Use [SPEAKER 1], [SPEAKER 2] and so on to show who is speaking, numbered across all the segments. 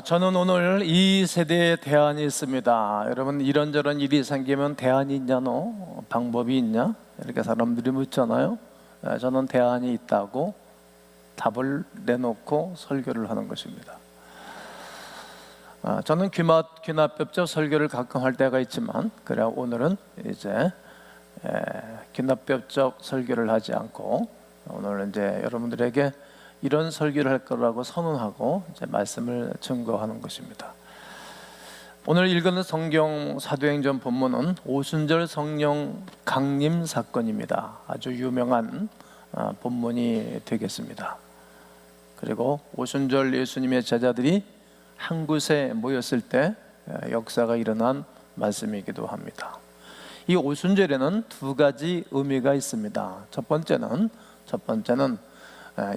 [SPEAKER 1] 저는 오늘 이 세대에 대안이 있습니다. 여러분, 이런저런 일이 생기면 대안이 있냐, 너? 방법이 있냐? 이렇게 사람들이 묻잖아요. 저는 대안이 있다고 답을 내놓고 설교를 하는 것입니다. 저는 귀납법적 설교를 가끔 할 때가 있지만, 그래 오늘은 이제 귀납법적 설교를 하지 않고 오늘 이제 여러분들에게 이런 설교를 할 거라고 선언하고 이제 말씀을 증거하는 것입니다. 오늘 읽은 성경 사도행전 본문은 오순절 성령 강림 사건입니다. 아주 유명한 본문이 되겠습니다. 그리고 오순절 예수님의 제자들이 한 곳에 모였을 때 역사가 일어난 말씀이기도 합니다. 이 오순절에는 두 가지 의미가 있습니다. 첫 번째는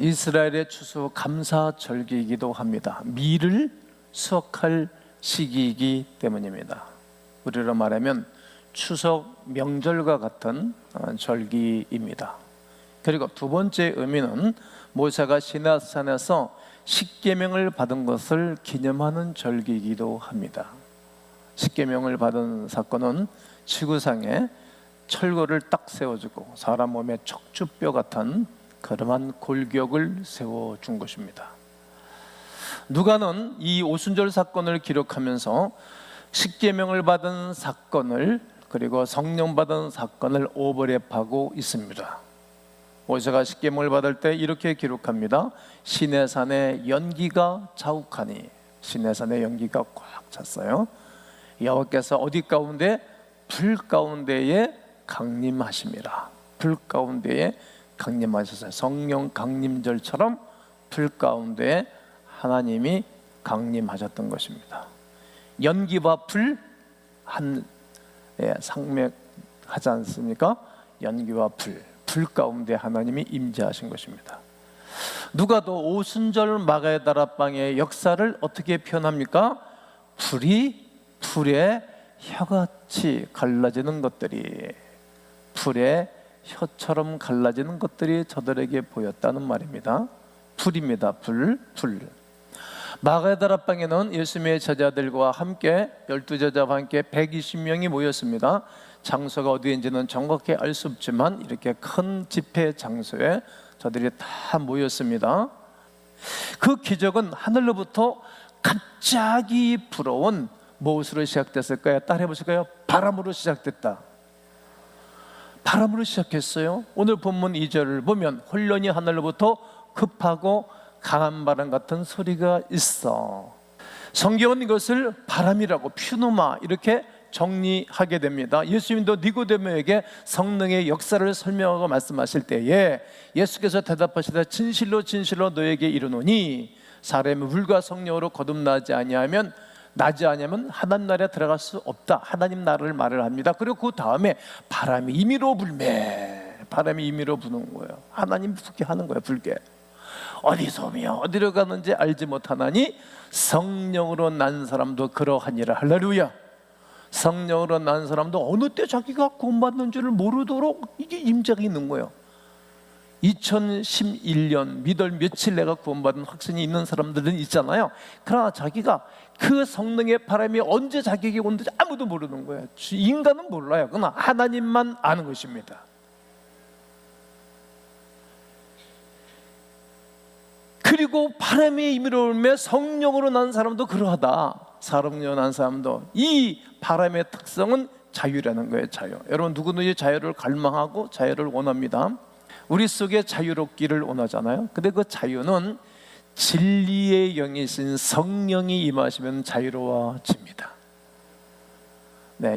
[SPEAKER 1] 이스라엘의 추수 감사절기이기도 합니다. 밀을 수확할 시기이기 때문입니다. 우리로 말하면 추석 명절과 같은 절기입니다. 그리고 두 번째 의미는 모세가 시내산에서 십계명을 받은 것을 기념하는 절기이기도 합니다. 십계명을 받은 사건은 지구상에 철거를 딱 세워주고 사람 몸에 척추뼈 같은 그러한 골격을 세워준 것입니다. 누가는 이 오순절 사건을 기록하면서 십계명을 받은 사건을 그리고 성령 받은 사건을 오버랩하고 있습니다. 모세가 십계명을 받을 때 이렇게 기록합니다. 시내산에 연기가 자욱하니, 시내산에 연기가 꽉 찼어요. 여호와께서 어디 가운데? 불 가운데에 강림하심이라. 불 가운데에 강림하셨어요. 성령 강림절처럼 불 가운데 하나님이 강림하셨던 것입니다. 연기와 불 한 상맥하지 않습니까? 연기와 불 가운데 하나님이 임재하신 것입니다. 누가도 오순절 마가의 다락방의 역사를 어떻게 표현합니까? 불이 불에 혀같이 갈라지는 것들이, 불에 혀처럼 갈라지는 것들이 저들에게 보였다는 말입니다. 불입니다. 불. 마가의 다락방에는 예수님의 제자들과 함께 12제자와 함께 120명이 모였습니다. 장소가 어디인지는 정확히 알 수 없지만 이렇게 큰 집회 장소에 저들이 다 모였습니다. 그 기적은 하늘로부터 갑자기 불어온 무엇으로 시작됐을까요? 따라해 보실까요? 바람으로 시작됐다. 바람으로 시작했어요. 오늘 본문 2절을 보면 혼련히 하늘로부터 급하고 강한 바람 같은 소리가 있어. 성경은 이것을 바람이라고 퓨누마 이렇게 정리하게 됩니다. 예수님도 니고데모에게 성령의 역사를 설명하고 말씀하실 때에 예수께서 대답하시되 진실로 진실로 너에게 이르노니 사람이 물과 성령으로 거듭나지 아니하면 하나님 나라에 들어갈 수 없다. 하나님 나라를 말을 합니다. 그리고 그 다음에 바람이 임의로 불매, 바람이 임의로 부는 거예요. 하나님 불게 하는 거예요. 불게. 어디서 오며 어디로 가는지 알지 못하나니 성령으로 난 사람도 그러하니라. 할렐루야. 성령으로 난 사람도 어느 때 자기가 구원받는 줄을 모르도록 이게 임재가 있는 거예요. 2011년 미덜 며칠 내가 구원받은 확신이 있는 사람들은 있잖아요. 그러나 자기가 그 성령의 바람이 언제 자기에게 온는지 아무도 모르는 거예요. 인간은 몰라요. 그러나 하나님만 아는 것입니다. 그리고 바람이 임의로 불매 성령으로 난 사람도 그러하다. 성령으로 난 사람도. 이 바람의 특성은 자유라는 거예요. 자유. 여러분 누구든지 자유를 갈망하고 자유를 원합니다. 우리 속에 자유롭기를 원하잖아요. 근데 그 자유는 진리의 영이신 성령이 임하시면 자유로워집니다.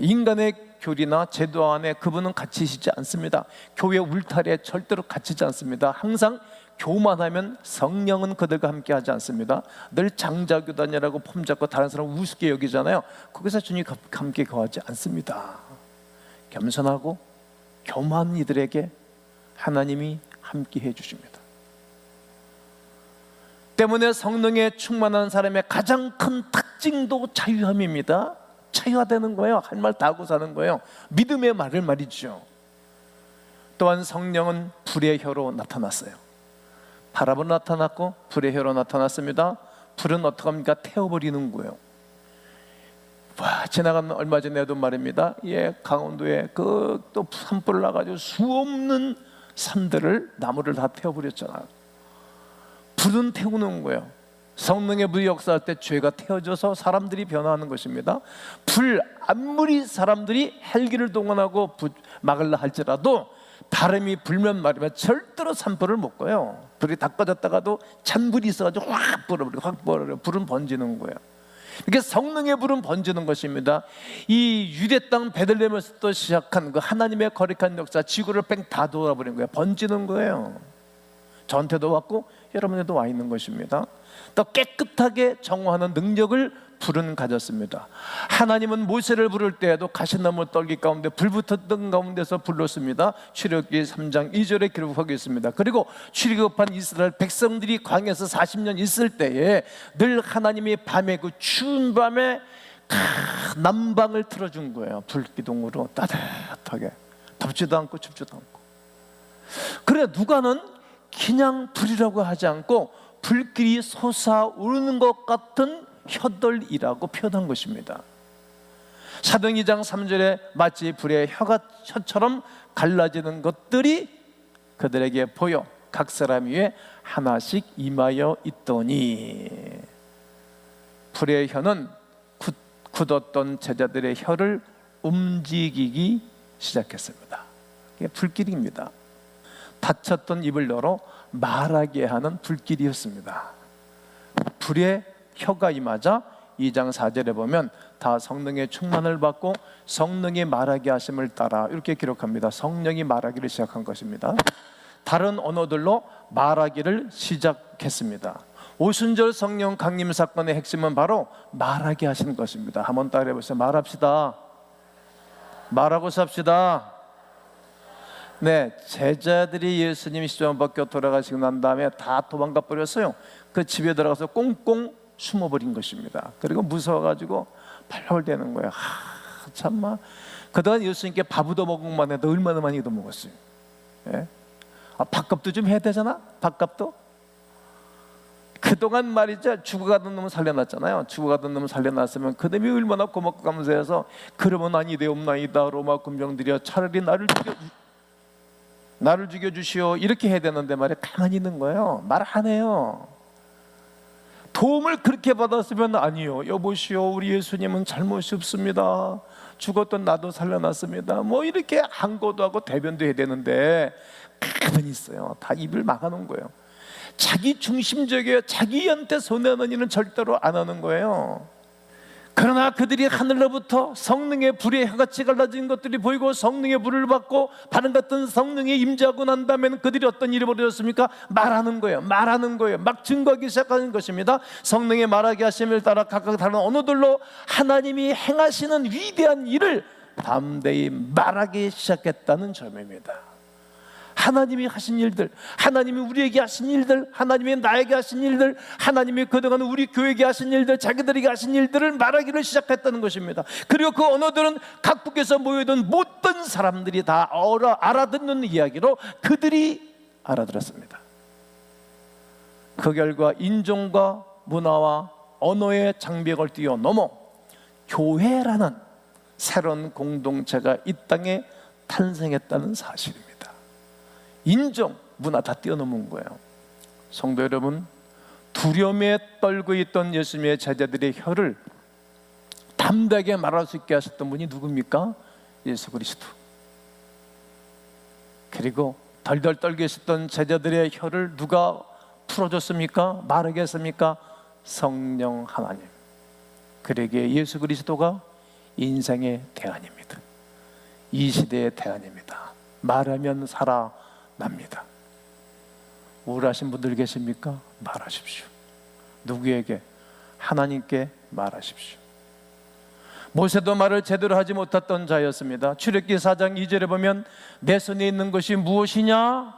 [SPEAKER 1] 인간의 교리나 제도 안에 그분은 갇히시지 않습니다. 교회 울타리에 절대로 갇히지 않습니다. 항상 교만하면 성령은 그들과 함께 하지 않습니다. 늘 장자교단이라고 폼잡고 다른 사람 우습게 여기잖아요. 거기서 주님이 함께 거하지 않습니다. 겸손하고 교만한 이들에게 하나님이 함께 해주십니다. 때문에 성령에 충만한 사람의 가장 큰 특징도 자유함입니다. 자유가 되는 거예요. 할 말 다 하고 사는 거예요. 믿음의 말을 말이죠. 또한 성령은 불의 혀로 나타났어요. 바람으로 나타났고 불의 혀로 나타났습니다. 불은 어떻게 합니까? 태워버리는 거예요. 와, 지나간 얼마 전에도 말입니다. 예, 강원도에 그 또 산불을 나가지고 수없는 산들을, 나무를 다 태워버렸잖아요. 불은 태우는 거예요. 성령의 불이 역사할 때 죄가 태워져서 사람들이 변화하는 것입니다. 불, 아무리 사람들이 헬기를 동원하고 막으려 할지라도 바람이 불면 말이면 절대로 산불을 못 꺼요. 불이 다 꺼졌다가도 찬불이 있어가지고 확 불어버려. 불은 번지는 거예요. 이렇게 성령의 불은 번지는 것입니다. 이 유대 땅 베들레헴에서 시작한 그 하나님의 거룩한 역사, 지구를 뺑 다 돌아버린 거예요. 번지는 거예요. 저한테도 왔고 여러분에도 와 있는 것입니다. 또 깨끗하게 정화하는 능력을 불은 가졌습니다. 하나님은 모세를 부를 때에도 가시나무 떨기 가운데 불 붙었던 가운데서 불렀습니다. 출애굽기 3장 2절에 기록하고 있습니다. 그리고 출애굽한 이스라엘 백성들이 광야에서 40년 있을 때에 늘 하나님이 밤에, 그 추운 밤에 난방을 틀어준 거예요. 불기둥으로 따뜻하게, 덥지도 않고 춥지도 않고. 그래 누가는 그냥 불이라고 하지 않고 불길이 솟아오르는 것 같은 혀들이라고 표현한 것입니다. 사도행 2장 3절에 마치 불의 혀처럼 갈라지는 것들이 그들에게 보여 각 사람 위에 하나씩 임하여 있더니, 불의 혀는 굳었던 제자들의 혀를 움직이기 시작했습니다. 이게 불길입니다. 닫혔던 입을 열어 말하게 하는 불길이었습니다. 불의 혀가 임하자 2장 4절에 보면 다 성령의 충만을 받고 성령이 말하게 하심을 따라, 이렇게 기록합니다. 성령이 말하기를 시작한 것입니다. 다른 언어들로 말하기를 시작했습니다. 오순절 성령 강림 사건의 핵심은 바로 말하게 하시는 것입니다. 한번 따라해 보세요. 말합시다. 말하고 삽시다. 네, 제자들이 예수님이 십자가 벗겨 돌아가시고 난 다음에 다 도망가 버렸어요. 그 집에 들어가서 꽁꽁 숨어버린 것입니다. 그리고 무서워가지고 발발되는 거예요. 참마. 그동안 예수님께 밥 얻어먹은만 해도 얼마나 많이 얻어먹었어요. 예? 밥값도 좀 해야 되잖아. 밥값도. 그동안 말이죠, 죽어가던 놈을 살려놨잖아요. 죽어가던 놈을 살려놨으면 그 놈이 얼마나 고맙고 감사해서, 그러면 아니 되옵나이다 로마 군병들이여 차라리 나를 죽여주시오, 이렇게 해야 되는데 말이야, 가만히 있는 거예요. 말 안 해요. 도움을 그렇게 받았으면 아니요, 여보시오, 우리 예수님은 잘못이 없습니다, 죽었던 나도 살려놨습니다, 뭐 이렇게 항거도 하고 대변도 해야 되는데 가만히 있어요. 다 입을 막아놓은 거예요. 자기 중심적이에요. 자기한테 손해하는 일은 절대로 안 하는 거예요. 그러나 그들이 하늘로부터 성령의 불의 혀같이 갈라진 것들이 보이고 성령의 불을 받고 바람 같은 성령이 임재하고 난 다음에는 그들이 어떤 일이 벌어졌습니까? 말하는 거예요. 말하는 거예요. 막 증거하기 시작하는 것입니다. 성령의 말하게 하심을 따라 각각 다른 언어들로 하나님이 행하시는 위대한 일을 담대히 말하기 시작했다는 점입니다. 하나님이 하신 일들, 하나님이 우리에게 하신 일들, 하나님이 나에게 하신 일들, 하나님이 그동안 우리 교회에게 하신 일들, 자기들에게 하신 일들을 말하기를 시작했다는 것입니다. 그리고 그 언어들은 각국에서 모여든 모든 사람들이 다 알아듣는 이야기로 그들이 알아들었습니다. 그 결과 인종과 문화와 언어의 장벽을 뛰어넘어 교회라는 새로운 공동체가 이 땅에 탄생했다는 사실입니다. 인종, 문화 다 뛰어넘은 거예요. 성도 여러분, 두려움에 떨고 있던 예수님의 제자들의 혀를 담대하게 말할 수 있게 하셨던 분이 누굽니까? 예수 그리스도. 그리고 덜덜 떨고 있었던 제자들의 혀를 누가 풀어줬습니까? 말하게 했습니까? 성령 하나님. 그러기에 예수 그리스도가 인생의 대안입니다. 이 시대의 대안입니다. 말하면 살아납니다. 우울하신 분들 계십니까? 말하십시오. 누구에게? 하나님께 말하십시오. 모세도 말을 제대로 하지 못했던 자였습니다. 출애굽기 4장 2절에 보면 내 손에 있는 것이 무엇이냐?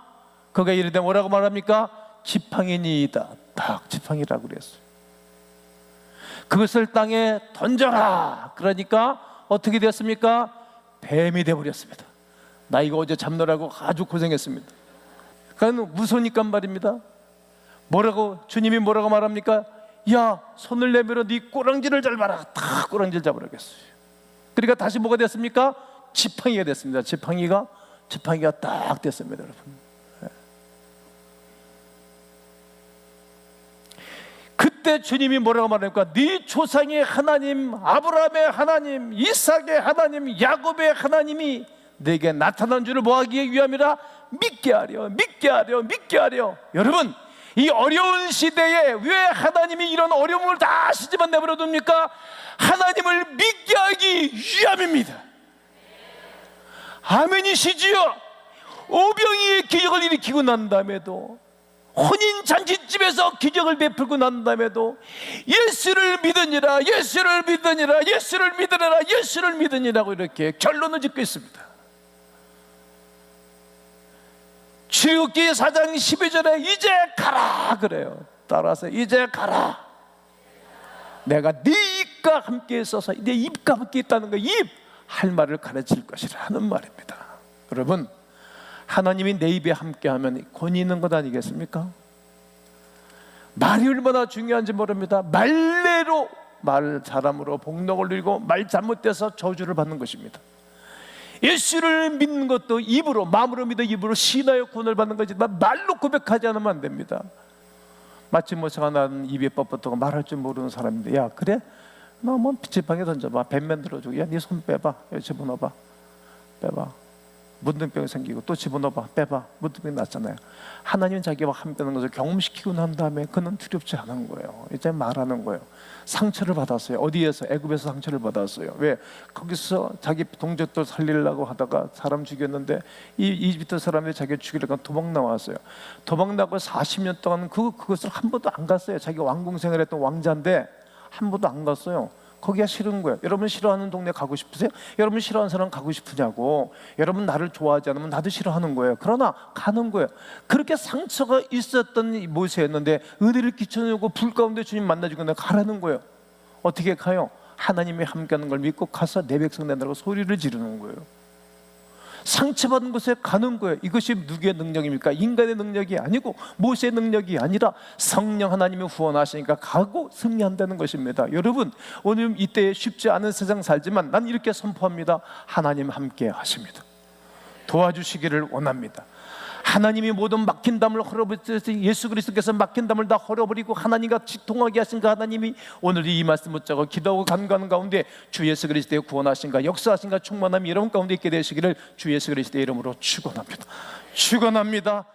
[SPEAKER 1] 그가 이르되 뭐라고 말합니까? 지팡이니이다. 딱 지팡이라고 그랬어요. 그것을 땅에 던져라. 그러니까 어떻게 되었습니까? 뱀이 되어버렸습니다. 나 이거 어제 잡느라고 아주 고생했습니다. 그러니까 무서우니까 말입니다. 주님이 뭐라고 말합니까? 야, 손을 내밀어 네 꼬랑지를 잡아라. 다 꼬랑지를 잡아라겠어요. 그러니까 다시 뭐가 됐습니까? 지팡이가 됐습니다. 지팡이가 딱 됐습니다, 여러분. 그때 주님이 뭐라고 말합니까? 네 조상의 하나님, 아브라함의 하나님, 이삭의 하나님, 야곱의 하나님이 내게 나타난 줄을 뭐하기 위함이라? 믿게 하려, 믿게 하려, 믿게 하려. 여러분, 이 어려운 시대에 왜 하나님이 이런 어려움을 다 시집안 내버려 둡니까? 하나님을 믿게 하기 위함입니다. 아멘이시지요? 오병이의 기적을 일으키고 난 다음에도, 혼인 잔치집에서 기적을 베풀고 난 다음에도 예수를 믿으니라, 예수를 믿으니라, 예수를 믿으라, 예수를 믿으니라고 이렇게 결론을 짓고 있습니다. 출애굽기 4장 12절에 이제 가라 그래요. 따라서 이제 가라. 내가 네 입과 함께 있어서 내 입과 함께 있다는 거, 입 할 말을 가르칠 것이라 하는 말입니다. 여러분, 하나님이 내 입에 함께하면 권위 있는 것 아니겠습니까? 말이 얼마나 중요한지 모릅니다. 말례로, 말 잘함으로 복록을 누리고 말 잘못돼서 저주를 받는 것입니다. 예수를 믿는 것도 입으로, 마음으로 믿어 입으로 신하여 구원을 받는 거지만 말로 고백하지 않으면 안 됩니다. 마치 모세가 나는 입에 뻣뻣하고 말할 줄 모르는 사람인데, 야 그래? 너 뭐 지팡이 던져봐, 뱀만 들어주고, 야 네 손 빼봐, 여기 집어넣어봐, 빼봐, 문둥병이 생기고 또 집어넣어봐, 빼봐, 문둥병이 났잖아요. 하나님은 자기와 함께하는 것을 경험시키고 난 다음에 그는 두렵지 않은 거예요. 이제 말하는 거예요. 상처를 받았어요. 어디에서? 애굽에서 상처를 받았어요. 왜? 거기서 자기 동족들 살리려고 하다가 사람 죽였는데 이 이집트 사람들이 자기를 죽이려고 도망 나왔어요. 도망 나고 40년 동안 그것을 한 번도 안 갔어요. 자기가 왕궁 생활했던 왕자인데 한 번도 안 갔어요. 거기가 싫은 거예요. 여러분 싫어하는 동네 가고 싶으세요? 여러분 싫어하는 사람 가고 싶으냐고. 여러분 나를 좋아하지 않으면 나도 싫어하는 거예요. 그러나 가는 거예요. 그렇게 상처가 있었던 모세였는데 은혜를 끼쳐주고 불 가운데 주님 만나주고 가라는 거예요. 어떻게 가요? 하나님이 함께하는 걸 믿고 가서 내 백성 내라고 소리를 지르는 거예요. 상처받은 곳에 가는 거예요. 이것이 누구의 능력입니까? 인간의 능력이 아니고 모세의 능력이 아니라 성령 하나님이 후원하시니까 가고 승리한다는 것입니다. 여러분, 오늘 이때 쉽지 않은 세상 살지만 난 이렇게 선포합니다. 하나님 함께 하십니다. 도와주시기를 원합니다. 하나님이 모든 막힌 담을 헐어버리듯이 예수 그리스도께서 막힌 담을 다 헐어버리고 하나님과 통하게 하신 그 하나님이 오늘 이 말씀 붙잡고 기도하고 간구하는 가운데 주 예수 그리스도의 구원하신가 역사하신가 충만함이 여러분 가운데 있게 되시기를 주 예수 그리스도의 이름으로 축원합니다. 축원합니다.